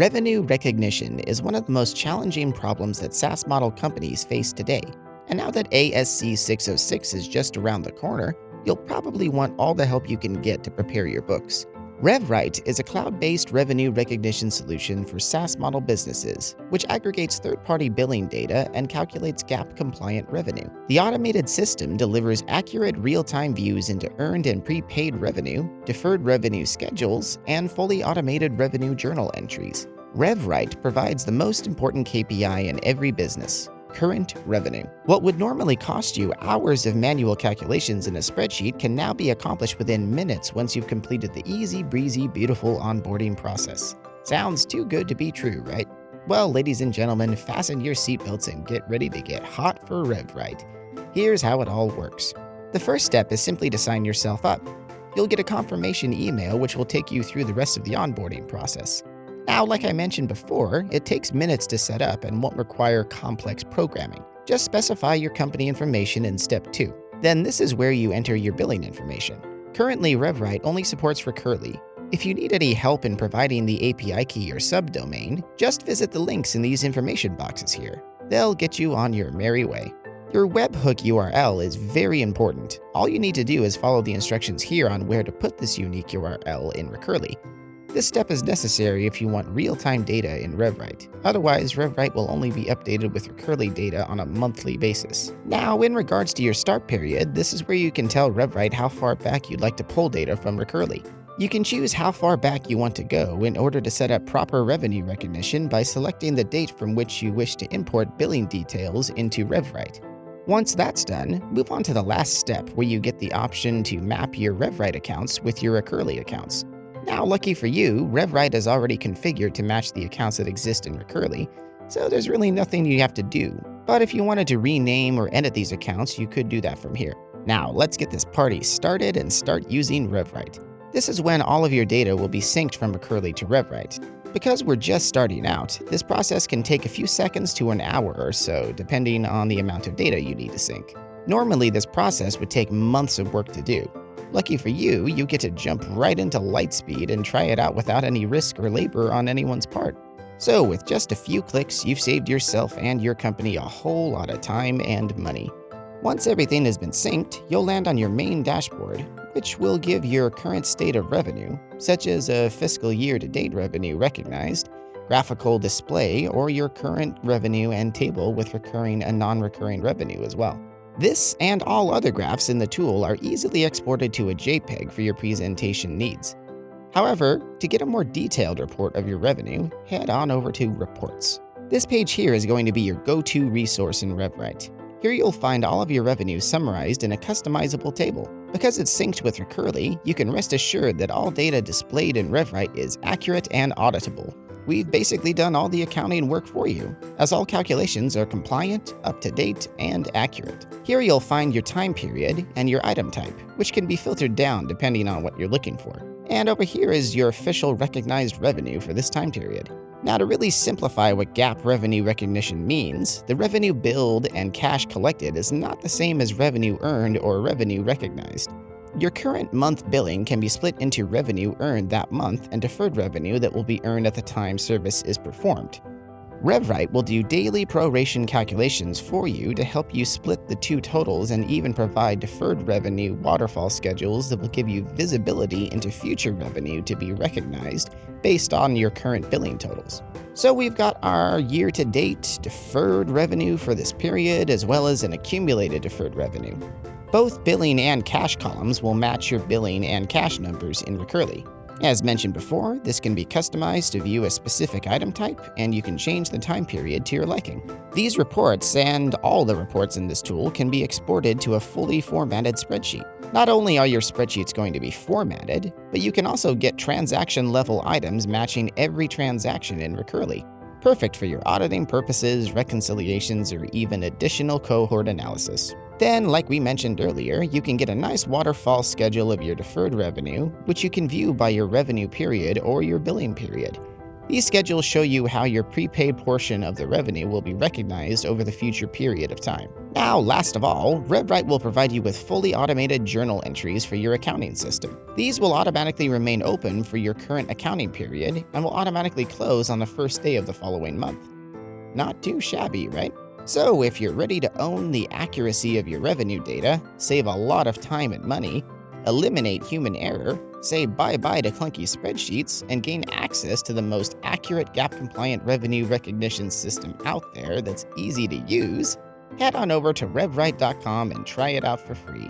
Revenue recognition is one of the most challenging problems that SaaS model companies face today. And now that ASC 606 is just around the corner, you'll probably want all the help you can get to prepare your books. RevRight is a cloud-based revenue recognition solution for SaaS model businesses, which aggregates third-party billing data and calculates GAAP-compliant revenue. The automated system delivers accurate real-time views into earned and prepaid revenue, deferred revenue schedules, and fully automated revenue journal entries. RevRight provides the most important KPI in every business: current revenue. What would normally cost you hours of manual calculations in a spreadsheet can now be accomplished within minutes once you've completed the easy breezy, beautiful onboarding process. Sounds too good to be true, right? Well, ladies and gentlemen, fasten your seatbelts and get ready to get hot for RevRight. Here's how it all works. The first step is simply to sign yourself up. You'll get a confirmation email which will take you through the rest of the onboarding process. Now, like I mentioned before, it takes minutes to set up and won't require complex programming. Just specify your company information in step 2. Then this is where you enter your billing information. Currently, RevRight only supports Recurly. If you need any help in providing the API key or subdomain, just visit the links in these information boxes here. They'll get you on your merry way. Your webhook URL is very important. All you need to do is follow the instructions here on where to put this unique URL in Recurly. This step is necessary if you want real-time data in RevRight. Otherwise, RevRight will only be updated with Recurly data on a monthly basis. Now, in regards to your start period, this is where you can tell RevRight how far back you'd like to pull data from Recurly. You can choose how far back you want to go in order to set up proper revenue recognition by selecting the date from which you wish to import billing details into RevRight. Once that's done, move on to the last step where you get the option to map your RevRight accounts with your Recurly accounts. Now, lucky for you, RevRight is already configured to match the accounts that exist in Recurly, so there's really nothing you have to do. But if you wanted to rename or edit these accounts, you could do that from here. Now, let's get this party started and start using RevRight. This is when all of your data will be synced from Recurly to RevRight. Because we're just starting out, this process can take a few seconds to an hour or so, depending on the amount of data you need to sync. Normally, this process would take months of work to do. Lucky for you, you get to jump right into Lightspeed and try it out without any risk or labor on anyone's part. So with just a few clicks, you've saved yourself and your company a whole lot of time and money. Once everything has been synced, you'll land on your main dashboard, which will give your current state of revenue, such as a fiscal year-to-date revenue recognized, graphical display, or your current revenue and table with recurring and non-recurring revenue as well. This and all other graphs in the tool are easily exported to a JPEG for your presentation needs. However, to get a more detailed report of your revenue, head on over to Reports. This page here is going to be your go-to resource in RevRight. Here you'll find all of your revenue summarized in a customizable table. Because it's synced with Recurly, you can rest assured that all data displayed in RevRight is accurate and auditable. We've basically done all the accounting work for you, as all calculations are compliant, up-to-date, and accurate. Here you'll find your time period and your item type, which can be filtered down depending on what you're looking for. And over here is your official recognized revenue for this time period. Now, to really simplify what GAAP revenue recognition means, the revenue billed and cash collected is not the same as revenue earned or revenue recognized. Your current month billing can be split into revenue earned that month and deferred revenue that will be earned at the time service is performed. RevRight will do daily proration calculations for you to help you split the two totals and even provide deferred revenue waterfall schedules that will give you visibility into future revenue to be recognized based on your current billing totals. So we've got our year-to-date deferred revenue for this period as well as an accumulated deferred revenue. Both billing and cash columns will match your billing and cash numbers in Recurly. As mentioned before, this can be customized to view a specific item type, and you can change the time period to your liking. These reports and all the reports in this tool can be exported to a fully formatted spreadsheet. Not only are your spreadsheets going to be formatted, but you can also get transaction-level items matching every transaction in Recurly. Perfect for your auditing purposes, reconciliations, or even additional cohort analysis. Then, like we mentioned earlier, you can get a nice waterfall schedule of your deferred revenue, which you can view by your revenue period or your billing period. These schedules show you how your prepaid portion of the revenue will be recognized over the future period of time. Now, last of all, RevRight will provide you with fully automated journal entries for your accounting system. These will automatically remain open for your current accounting period and will automatically close on the first day of the following month. Not too shabby, right? So, if you're ready to own the accuracy of your revenue data, save a lot of time and money, eliminate human error, say bye-bye to clunky spreadsheets, and gain access to the most accurate GAAP-compliant revenue recognition system out there that's easy to use, head on over to RevRight.com and try it out for free.